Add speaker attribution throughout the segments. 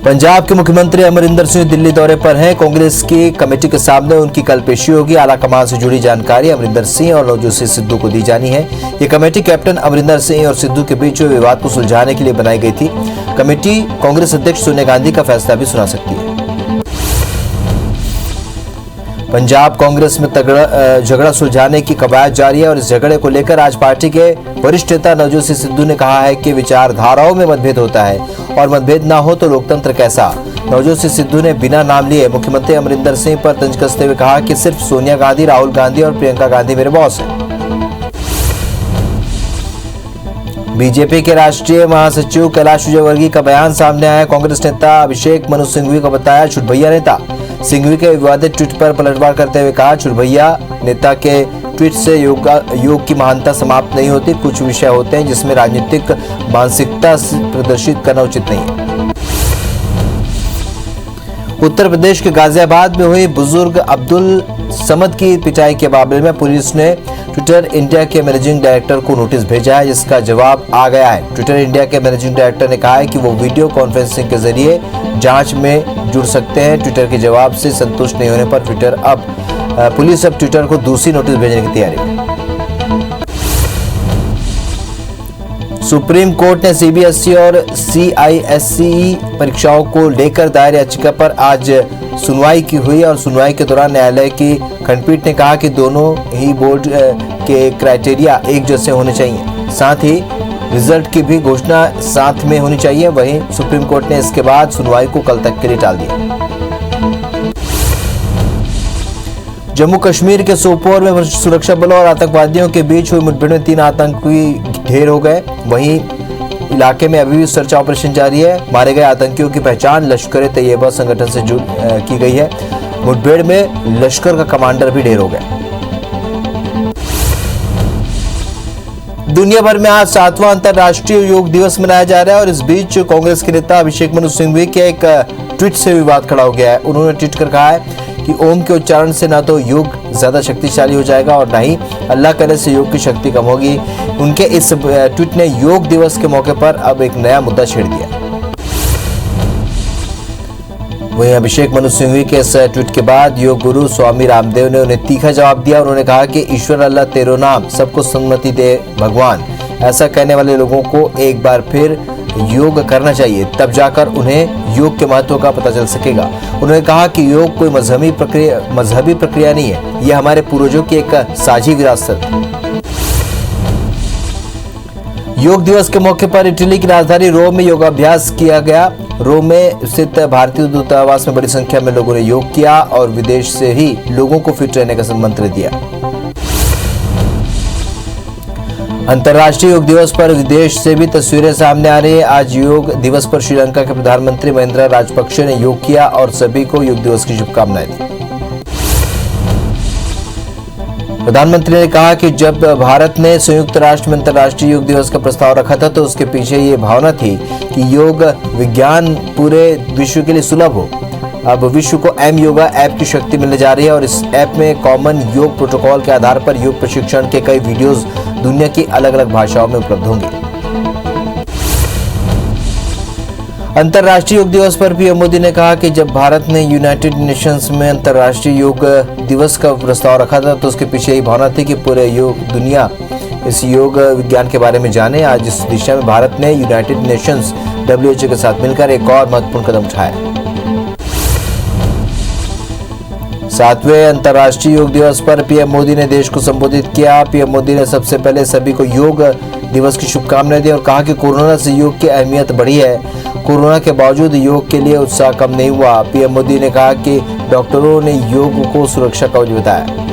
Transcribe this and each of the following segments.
Speaker 1: पंजाब के मुख्यमंत्री अमरिंदर सिंह दिल्ली दौरे पर हैं। कांग्रेस की कमेटी के सामने उनकी कल पेशी होगी। आलाकमान से जुड़ी जानकारी अमरिंदर सिंह और नवजोत सिद्धू को दी जानी है। ये कमेटी कैप्टन अमरिंदर सिंह और सिद्धू के बीच हुए विवाद को सुलझाने के लिए बनाई गई थी। कमेटी कांग्रेस अध्यक्ष सोनिया गांधी का फैसला भी सुना सकती है। पंजाब कांग्रेस में झगड़ा सुलझाने की कवायद जारी है और इस झगड़े को लेकर आज पार्टी के वरिष्ठ नेता नवजोत सिद्धू ने कहा है कि विचारधाराओं में मतभेद होता है और मतभेद ना हो तो लोकतंत्र कैसा। नवजोत सिद्धू ने बिना नाम लिए मुख्यमंत्री अमरिंदर सिंह पर तंज कसते हुए कहा कि सिर्फ सोनिया गांधी, राहुल गांधी और प्रियंका गांधी मेरे बॉस हैं। बीजेपी के राष्ट्रीय महासचिव कैलाश विजयवर्गीय का बयान सामने आया। कांग्रेस नेता अभिषेक मनु सिंघवी को बताया छुटभैया नेता। सिंघवी के विवादित ट्वीट पर पलटवार करते हुए कहा छुटभैया नेता के ट्वीट से योग की महानता समाप्त नहीं होती। कुछ विषय होते हैं जिसमें राजनीतिक मानसिकता प्रदर्शित करना उचित नहीं है। उत्तर प्रदेश के गाजियाबाद में हुई बुजुर्ग अब्दुल समद की पिटाई के मामले में पुलिस ने ट्विटर इंडिया के मैनेजिंग डायरेक्टर को नोटिस भेजा है, जिसका जवाब आ गया है। ट्विटर इंडिया के मैनेजिंग डायरेक्टर ने कहा है कि वो वीडियो कॉन्फ्रेंसिंग के जरिए जांच में जुड़ सकते हैं। ट्विटर के जवाब से संतुष्ट नहीं होने पर पुलिस अब ट्विटर को दूसरी नोटिस भेजने की तैयारी में। सुप्रीम कोर्ट ने सीबीएसई और सीआईएसई परीक्षाओं को लेकर दायर याचिका पर आज सुनवाई की हुई और सुनवाई के दौरान न्यायालय की खंडपीठ ने कहा कि दोनों ही बोर्ड के क्राइटेरिया एक जैसे होने चाहिए, साथ ही रिजल्ट की भी घोषणा साथ में होनी चाहिए। वहीं सुप्रीम कोर्ट ने इसके बाद सुनवाई को कल तक के लिए टाल दिया। जम्मू कश्मीर के सोपोर में सुरक्षा बलों और आतंकवादियों के बीच हुई मुठभेड़ में 3 आतंकी ढेर हो गए। वहीं इलाके में अभी भी सर्च ऑपरेशन जारी है। मारे गए आतंकियों की पहचान लश्कर-ए-तैयबा संगठन से की गई है। मुठभेड़ में लश्कर का कमांडर भी ढेर हो गया। दुनिया भर में आज 7वां अंतर्राष्ट्रीय योग दिवस मनाया जा रहा है और इस बीच कांग्रेस के नेता अभिषेक मनु सिंघवी के एक ट्वीट से विवाद खड़ा हो गया है। उन्होंने ट्वीट कर कहा है कि ओम के उच्चारण से ना तो योग ज्यादा शक्तिशाली हो जाएगा और ना ही अल्लाह करने से योग की शक्ति कम होगी। उनके इस ट्वीट ने योग दिवस के मौके पर अब एक नया मुद्दा छेड़ दिया। वहीं अभिषेक मनु सिंघवी के इस ट्वीट के बाद योग गुरु स्वामी रामदेव ने उन्हें तीखा जवाब दिया। उन्होंने कहा कि ईश्वर अल्लाह तेरो नाम, सबको सन्मति दे भगवान। ऐसा कहने वाले लोगों को एक बार फिर योग करना चाहिए, तब जाकर उन्हें योग के महत्व का पता चल सकेगा। उन्होंने कहा कि योग कोई मजहबी प्रक्रिया नहीं है, यह हमारे पूर्वजों की एक साझी विरासत है। योग दिवस के मौके पर इटली की राजधानी रोम में योगाभ्यास किया गया। रोम में स्थित भारतीय दूतावास में बड़ी संख्या में लोगों ने योग किया और विदेश से ही लोगों को फिट रहने का मंत्र दिया। अंतर्राष्ट्रीय योग दिवस पर विदेश से भी तस्वीरें सामने आ रही है। आज योग दिवस पर श्रीलंका के प्रधानमंत्री महिंद्रा राजपक्षे ने योग किया और सभी को योग दिवस की शुभकामनाएं दी। प्रधानमंत्री ने कहा कि जब भारत ने संयुक्त राष्ट्र में अंतर्राष्ट्रीय योग दिवस का प्रस्ताव रखा था तो उसके पीछे ये भावना थी कि योग विज्ञान पूरे विश्व के लिए सुलभ हो। अब विश्व को एम योगा ऐप की शक्ति मिलने जा रही है और इस ऐप में कॉमन योग प्रोटोकॉल के आधार पर योग प्रशिक्षण के कई वीडियोस दुनिया की अलग अलग भाषाओं में उपलब्ध होंगे। अंतर्राष्ट्रीय योग दिवस पर पीएम मोदी ने कहा कि जब भारत ने यूनाइटेड नेशंस में अंतर्राष्ट्रीय योग दिवस का प्रस्ताव रखा था तो उसके पीछे यही भावना थी कि पूरे योग दुनिया इस योग विज्ञान के बारे में जाने। आज इस दिशा में भारत ने यूनाइटेड नेशंस WHO के साथ मिलकर एक और महत्वपूर्ण कदम उठाया। 7वें अंतर्राष्ट्रीय योग दिवस पर पीएम मोदी ने देश को संबोधित किया। पीएम मोदी ने सबसे पहले सभी को योग दिवस की शुभकामनाएं दी और कहा कि कोरोना से योग की अहमियत बढ़ी है। कोरोना के बावजूद योग के लिए उत्साह कम नहीं हुआ। पीएम मोदी ने कहा कि डॉक्टरों ने योग को सुरक्षा कवच बताया।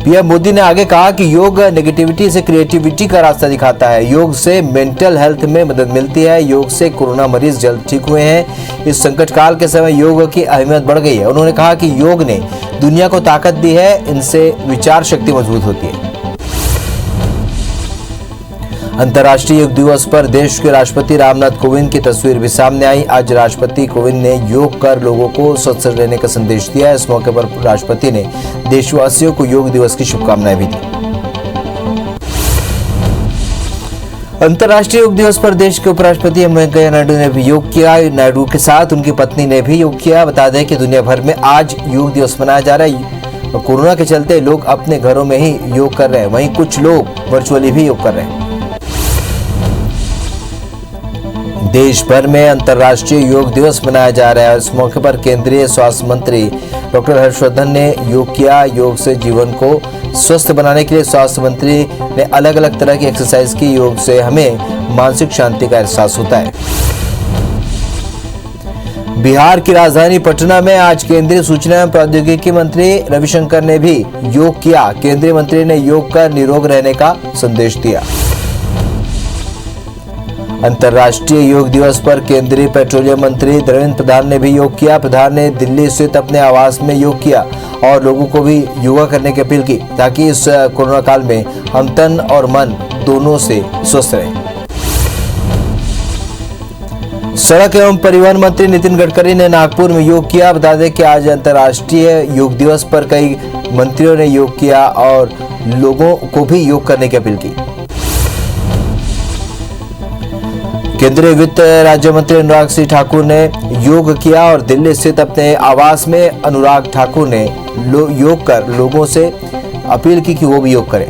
Speaker 1: पीएम मोदी ने आगे कहा कि योग नेगेटिविटी से क्रिएटिविटी का रास्ता दिखाता है। योग से मेंटल हेल्थ में मदद मिलती है। योग से कोरोना मरीज जल्द ठीक हुए हैं। इस संकट काल के समय योग की अहमियत बढ़ गई है। उन्होंने कहा कि योग ने दुनिया को ताकत दी है, इनसे विचार शक्ति मजबूत होती है। अंतर्राष्ट्रीय योग दिवस पर देश के राष्ट्रपति रामनाथ कोविंद की तस्वीर भी सामने आई। आज राष्ट्रपति कोविंद ने योग कर लोगों को स्वस्थ रहने का संदेश दिया। इस मौके पर राष्ट्रपति ने देशवासियों को योग दिवस की शुभकामनाएं भी दी। अंतर्राष्ट्रीय योग दिवस पर देश के उपराष्ट्रपति एम वेंकैया नायडू ने भी योग किया। नायडू के साथ उनकी पत्नी ने भी योग किया। बता दें कि दुनिया भर में आज योग दिवस मनाया जा रहा है। कोरोना के चलते लोग अपने घरों में ही योग कर रहे हैं, वहीं कुछ लोग वर्चुअली भी योग कर रहे हैं। देश भर में अंतर्राष्ट्रीय योग दिवस मनाया जा रहा है। इस मौके पर केंद्रीय स्वास्थ्य मंत्री डॉक्टर हर्षवर्धन ने योग किया। योग से जीवन को स्वस्थ बनाने के लिए स्वास्थ्य मंत्री ने अलग अलग तरह की एक्सरसाइज की। योग से हमें मानसिक शांति का एहसास होता है। बिहार की राजधानी पटना में आज केंद्रीय सूचना एवं प्रौद्योगिकी मंत्री रविशंकर ने भी योग किया। केंद्रीय मंत्री ने योग कर निरोग रहने का संदेश दिया। अंतर्राष्ट्रीय योग दिवस पर केंद्रीय पेट्रोलियम मंत्री धर्मेंद्र प्रधान ने भी योग किया। प्रधान ने दिल्ली स्थित अपने आवास में योग किया और लोगों को भी योगा करने की अपील की ताकि इस कोरोना काल में हम तन और मन दोनों से स्वस्थ रहें। सड़क एवं परिवहन मंत्री नितिन गडकरी ने नागपुर में योग किया। बता दें कि आज अंतर्राष्ट्रीय योग दिवस पर कई मंत्रियों ने योग किया और लोगों को भी योग करने की अपील की। केंद्रीय वित्त राज्य मंत्री अनुराग सिंह ठाकुर ने योग किया और दिल्ली स्थित अपने आवास में अनुराग ठाकुर ने योग कर लोगों से अपील की कि वो भी योग करें।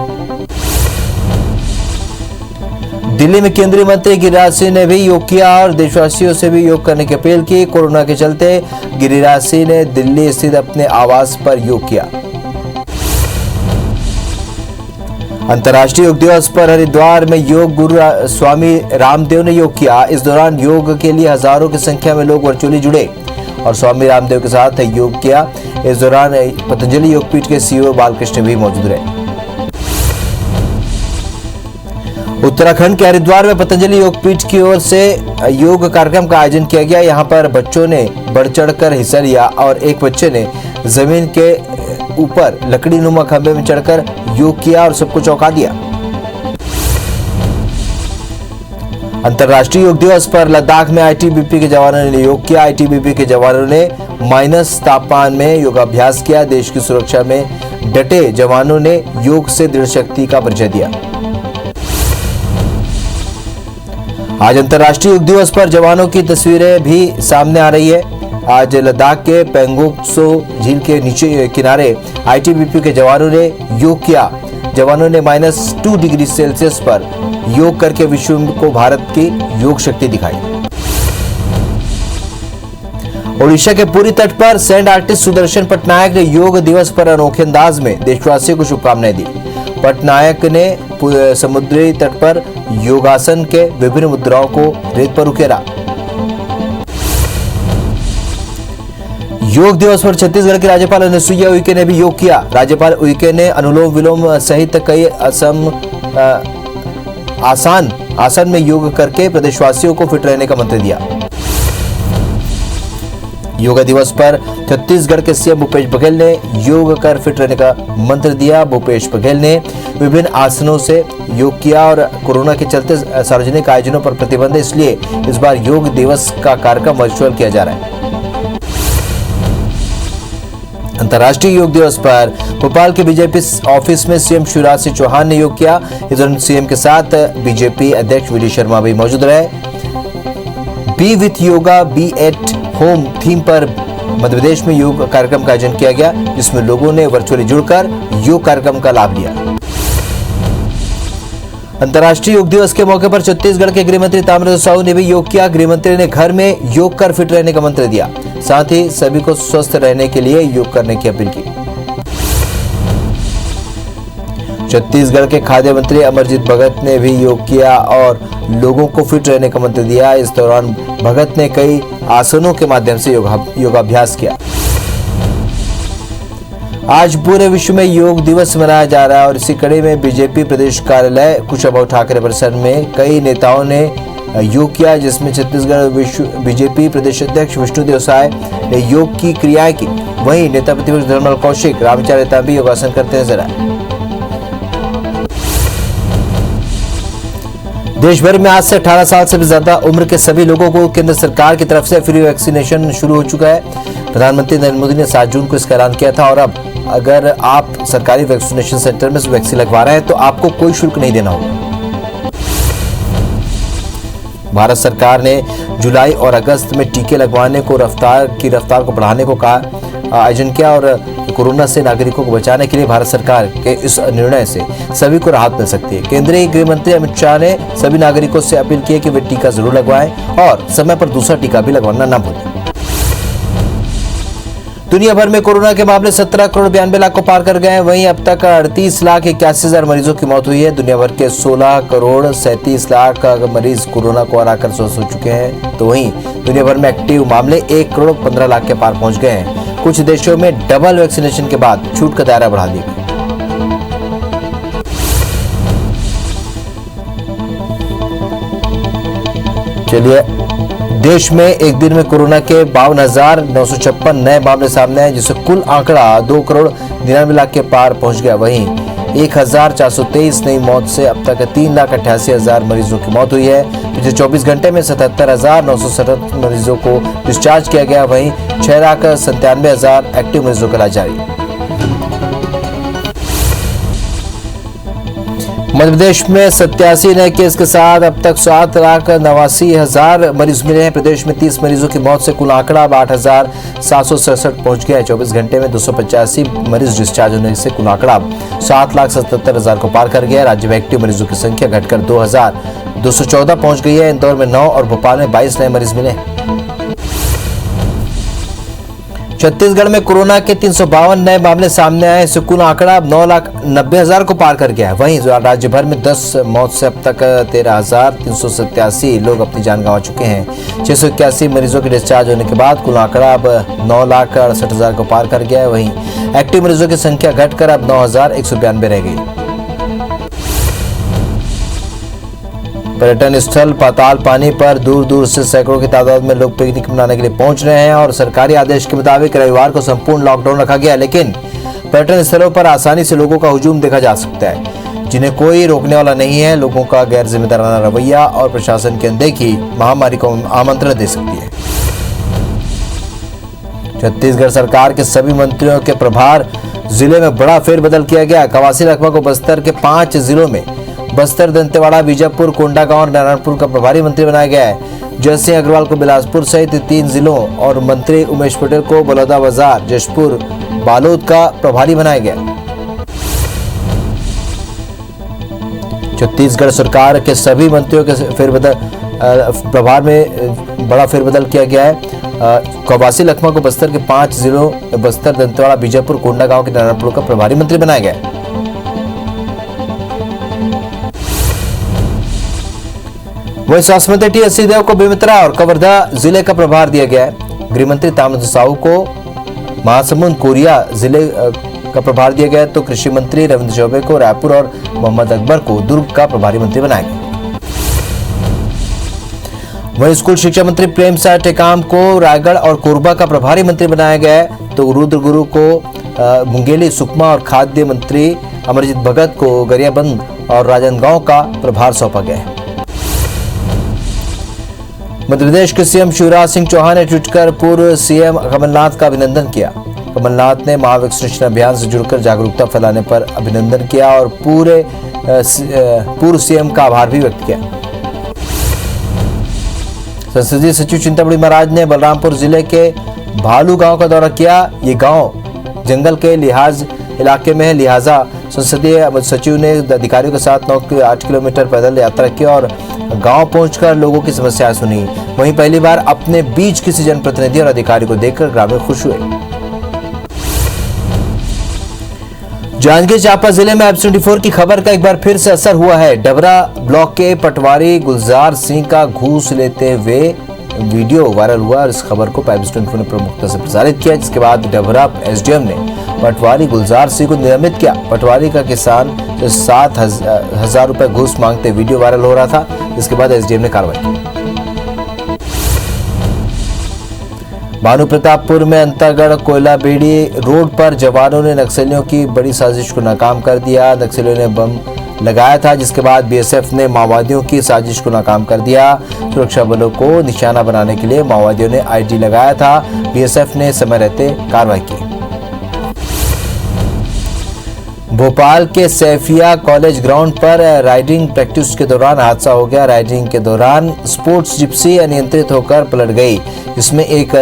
Speaker 1: दिल्ली में केंद्रीय मंत्री गिरिराज सिंह ने भी योग किया और देशवासियों से भी योग करने की अपील की। कोरोना के चलते गिरिराज सिंह ने दिल्ली स्थित अपने आवास पर योग किया। अंतर्राष्ट्रीय योग दिवस पर हरिद्वार में योग गुरु स्वामी रामदेव ने योग किया। इस दौरान योग के लिए हजारों की संख्या में लोग वर्चुअली जुड़े और स्वामी रामदेव के साथ योग किया। इस दौरान पतंजलि योगपीठ के सीईओ बालकृष्ण भी मौजूद रहे। उत्तराखंड के हरिद्वार में पतंजलि योगपीठ की ओर से योग कार्यक्रम का आयोजन किया गया। यहाँ पर बच्चों ने बढ़ चढ़कर हिस्सा लिया और एक बच्चे ने जमीन के ऊपर लकड़ी नुमा खंभे में चढ़कर योग किया और सबको चौंका दिया। अंतर्राष्ट्रीय योग दिवस पर लद्दाख में आईटीबीपी के जवानों ने योग किया। आईटीबीपी के जवानों ने माइनस तापमान में योगाभ्यास किया। देश की सुरक्षा में डटे जवानों ने योग से दृढ़ शक्ति का परिचय दिया। आज अंतर्राष्ट्रीय योग दिवस पर जवानों की तस्वीरें भी सामने आ रही है। आज लद्दाख के पेंगोंगसो झील के नीचे किनारे आईटीबीपी के जवानों ने योग किया। जवानों ने -2 डिग्री सेल्सियस पर योग करके विश्व को भारत की योग शक्ति दिखाई। ओडिशा के पुरी तट पर सैंड आर्टिस्ट सुदर्शन पटनायक ने योग दिवस पर अनोखे अंदाज में देशवासियों को शुभकामनाएं दी। पटनायक ने समुद्री तट पर योगासन के विभिन्न मुद्राओं को रेत पर उकेरा। योग दिवस पर छत्तीसगढ़ की राज्यपाल अनुसुईया उइके ने भी योग किया। राज्यपाल उइके ने अनुलोम विलोम सहित कई आसन में योग करके प्रदेशवासियों को फिट रहने का मंत्र दिया। योगा दिवस पर छत्तीसगढ़ के सीएम भूपेश बघेल ने योग कर फिट रहने का मंत्र दिया। भूपेश बघेल ने विभिन्न आसनों से योग किया और कोरोना के चलते सार्वजनिक आयोजनों पर प्रतिबंध है, इसलिए इस बार योग दिवस का कार्यक्रम वर्चुअल किया जा रहा है। अंतर्राष्ट्रीय योग दिवस पर भोपाल के बीजेपी ऑफिस में सीएम शिवराज सिंह चौहान ने योग किया। इस दौरान सीएम के साथ बीजेपी अध्यक्ष वी डी शर्मा भी मौजूद रहे। Be with yoga be at home theme पर मध्य प्रदेश में योग कार्यक्रम का आयोजन किया गया, जिसमें लोगों ने वर्चुअली जुड़कर योग कार्यक्रम का लाभ लिया। अंतर्राष्ट्रीय योग दिवस के मौके पर छत्तीसगढ़ के गृहमंत्री ताम्रध्वज साहू ने भी योग किया। गृहमंत्री ने घर में योग कर फिट रहने का मंत्र दिया, साथ ही सभी को स्वस्थ रहने के लिए योग करने की अपील की। छत्तीसगढ़ के खाद्य मंत्री अमरजीत भगत ने भी योग किया और लोगों को फिट रहने का मंत्र दिया। इस दौरान भगत ने कई आसनों के माध्यम से योगाभ्यास किया। आज पूरे विश्व में योग दिवस मनाया जा रहा है और इसी कड़ी में बीजेपी प्रदेश कार्यालय कुशाभाऊ ठाकरे परिसर में कई नेताओं ने योग किया, जिसमें छत्तीसगढ़ बीजेपी प्रदेश अध्यक्ष विष्णुदेव साय ने योग की क्रियाएं की। वहीं नेता प्रतिपक्ष धर्मलाल कौशिक, रामविचार नेताम भी योगासन करते नजर आए। देश भर में आज से 18 साल से भी ज्यादा उम्र के सभी लोगों को केंद्र सरकार की तरफ से फ्री वैक्सीनेशन शुरू हो चुका है। प्रधानमंत्री नरेंद्र मोदी ने 7 जून को इसका ऐलान किया था और अब अगर आप सरकारी वैक्सीनेशन सेंटर में वैक्सीन लगवा रहे हैं तो आपको कोई शुल्क नहीं देना होगा। भारत सरकार ने जुलाई और अगस्त में टीके लगवाने को रफ्तार को बढ़ाने को आयोजन किया और कोरोना से नागरिकों को बचाने के लिए भारत सरकार के इस निर्णय से सभी को राहत मिल सकती है। केंद्रीय गृह मंत्री अमित शाह ने सभी नागरिकों से अपील की है कि वे टीका जरूर लगवाएं और समय पर दूसरा टीका भी लगवाना न भूलें। दुनिया भर में कोरोना के मामले 17 करोड़ 92 लाख को पार कर गए हैं। वहीं अब तक 38,81,000 मरीजों की मौत हुई है। दुनिया भर के 16 करोड़ 37 लाख मरीज कोरोना को हराकर स्वस्थ हो चुके हैं। तो वहीं दुनिया भर में एक्टिव मामले 1 करोड़ 15 लाख के पार पहुंच गए हैं। कुछ देशों में डबल वैक्सीनेशन के बाद छूट का दायरा बढ़ा दिया गया। चलिए, देश में एक दिन में कोरोना के 52,956 नए मामले सामने आए, जिससे कुल आंकड़ा 2 करोड़ 99 लाख के पार पहुंच गया। वहीं 1,423 नई मौत से अब तक 3,88,000 मरीजों की मौत हुई है। पिछले 24 घंटे में 77,967 मरीजों को डिस्चार्ज किया गया। वहीं 6,97,000 एक्टिव मरीजों का इलाज जारी है। मध्य प्रदेश में 87 नए केस के साथ अब तक 7,89,000 मरीज मिले हैं। प्रदेश में 30 मरीजों की मौत से कुल आंकड़ा 8,767 पहुंच गया है। 24 घंटे में 285 मरीज डिस्चार्ज होने से कुल आंकड़ा 7,77,000 को पार कर गया। राज्य में एक्टिव मरीजों की संख्या घटकर 2,214 पहुंच गई है। इंदौर में 9 और भोपाल में 22 नए मरीज मिले। छत्तीसगढ़ में कोरोना के 352 नए मामले सामने आए। इससे कुल आंकड़ा 9,90,000 को पार कर गया है। वहीं राज्य भर में 10 मौत से अब तक 13,387 लोग अपनी जान गंवा चुके हैं। 681 मरीजों के डिस्चार्ज होने के बाद कुल आंकड़ा अब 9,68,000 को पार कर गया है। वहीं एक्टिव मरीजों की संख्या घटकर अब 9,192 रह गई। पर्यटन स्थल पाताल पानी पर दूर दूर से सैकड़ों की तादाद में लोग पिकनिक मनाने के लिए पहुंच रहे हैं और सरकारी आदेश के मुताबिक रविवार को संपूर्ण लॉकडाउन रखा गया। लेकिन पर्यटन स्थलों पर आसानी से लोगों का हुजूम देखा जा सकता है, जिन्हें कोई रोकने वाला नहीं है। लोगों का गैर जिम्मेदाराना रवैया और प्रशासन की अनदेखी महामारी को आमंत्रण दे सकती है। छत्तीसगढ़ सरकार के सभी मंत्रियों के प्रभार जिले में बड़ा फेरबदल किया गया। कवासी लखमा को बस्तर के 5 जिलों में बस्तर, दंतेवाड़ा, बीजापुर, कोंडागांव और नारायणपुर का प्रभारी मंत्री बनाया गया है। जय सिंह अग्रवाल को बिलासपुर सहित 3 जिलों और मंत्री उमेश पटेल को बलौदाबाजार, जशपुर, बालोद का प्रभारी बनाया गया। छत्तीसगढ़ सरकार के सभी मंत्रियों के प्रभार में बड़ा फेरबदल किया गया है। कवासी लखमा को बस्तर के 5 जिलों बस्तर, दंतेवाड़ा, बीजापुर, कोंडागांव के नारायणपुर का प्रभारी मंत्री बनाया गया। वहीं स्वास्थ्य मंत्री टी.एस. सिंहदेव को बेमेतरा और कवर्धा जिले का प्रभार दिया गया है। गृह मंत्री ताम्रध्वज साहू को महासमुंद, कोरिया जिले का प्रभार दिया गया। तो कृषि मंत्री रविंद्र चौबे को रायपुर और मोहम्मद अकबर को दुर्ग का प्रभारी मंत्री बनाया गया। वहीं स्कूल शिक्षा मंत्री प्रेम साय टेकाम को रायगढ़ और कोरबा का प्रभारी मंत्री बनाया गया है। तो रुद्र गुरु को मुंगेली, सुकमा और खाद्य मंत्री अमरजीत भगत को गरियाबंद और राजनांदगांव का प्रभार सौंपा गया है। मध्य प्रदेश के सीएम शिवराज सिंह चौहान ने ट्वीट कर पूर्व सीएम कमलनाथ का अभिनंदन किया। कमलनाथ ने महावैक्सीनेशन अभियान से जुड़कर जागरूकता फैलाने पर अभिनंदन किया और पूर्व सीएम का आभार भी व्यक्त किया। संसदीय सचिव चिंतामणि महाराज ने बलरामपुर जिले के भालू गांव का दौरा किया। ये गांव जंगल के लिहाज इलाके में है, लिहाजा संसदीय सचिव ने अधिकारियों के साथ 9-8 किलोमीटर पैदल यात्रा की और गांव पहुंचकर लोगों की समस्याएं सुनी। वहीं पहली बार अपने बीच किसी जनप्रतिनिधि और अधिकारी को देखकर ग्रामीण खुश हुए। जांजगीर चांपा जिले में F-24 की खबर का एक बार फिर से असर हुआ है। डबरा ब्लॉक के पटवारी गुलजार सिंह का घूस लेते हुए वीडियो वायरल हुआ और इस खबर को F-24 ने प्रमुखता से प्रसारित किया, जिसके बाद डबरा एसडीएम ने पटवारी गुलजार सिंह को निलंबित किया। पटवारी का किसान से 7,000 रुपए घूस मांगते वीडियो वायरल हो रहा था, जिसके बाद एसडीएम ने कार्रवाई की। भानु प्रतापपुर में अंतागढ़ कोयला बेड़ी रोड पर जवानों ने नक्सलियों की बड़ी साजिश को नाकाम कर दिया। नक्सलियों ने बम लगाया था, जिसके बाद बीएसएफ ने माओवादियों की साजिश को नाकाम कर दिया। सुरक्षा बलों को निशाना बनाने के लिए माओवादियों ने आईडी लगाया था। बीएसएफ ने समय रहते कार्रवाई की। भोपाल के सैफिया कॉलेज ग्राउंड पर राइडिंग प्रैक्टिस के दौरान हादसा हो गया। राइडिंग के दौरान स्पोर्ट्स जिप्सी अनियंत्रित होकर पलट गई। इसमें एक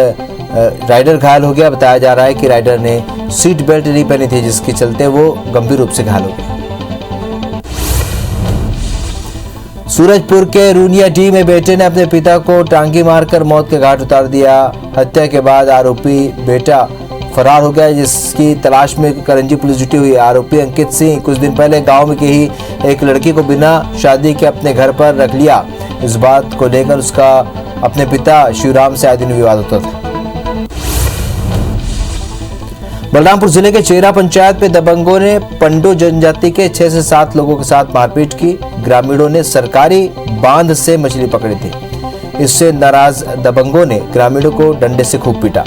Speaker 1: राइडर घायल हो गया। बताया जा रहा है कि राइडर ने सीट बेल्ट नहीं पहनी थी, जिसके चलते वो गंभीर रूप से घायल हो गया। सूरजपुर के रूनियाडीह में बेटे ने अपने पिता को टांगी मारकर मौत के घाट उतार दिया। हत्या के बाद आरोपी बेटा फरार हो गया, जिसकी तलाश में करंजी पुलिस जुटी हुई है। आरोपी अंकित सिंह कुछ दिन पहले गांव में की ही एक लड़की को बिना शादी के अपने घर पर रख लिया। इस बात को लेकर उसका अपने पिता शिवराम से आए दिन विवाद होता था। बलरामपुर जिले के चेहरा पंचायत में दबंगों ने पंडो जनजाति के 6 से 7 लोगों के साथ मारपीट की। ग्रामीणों ने सरकारी बांध से मछली पकड़ी थी। इससे नाराज दबंगों ने ग्रामीणों को डंडे से खूब पीटा।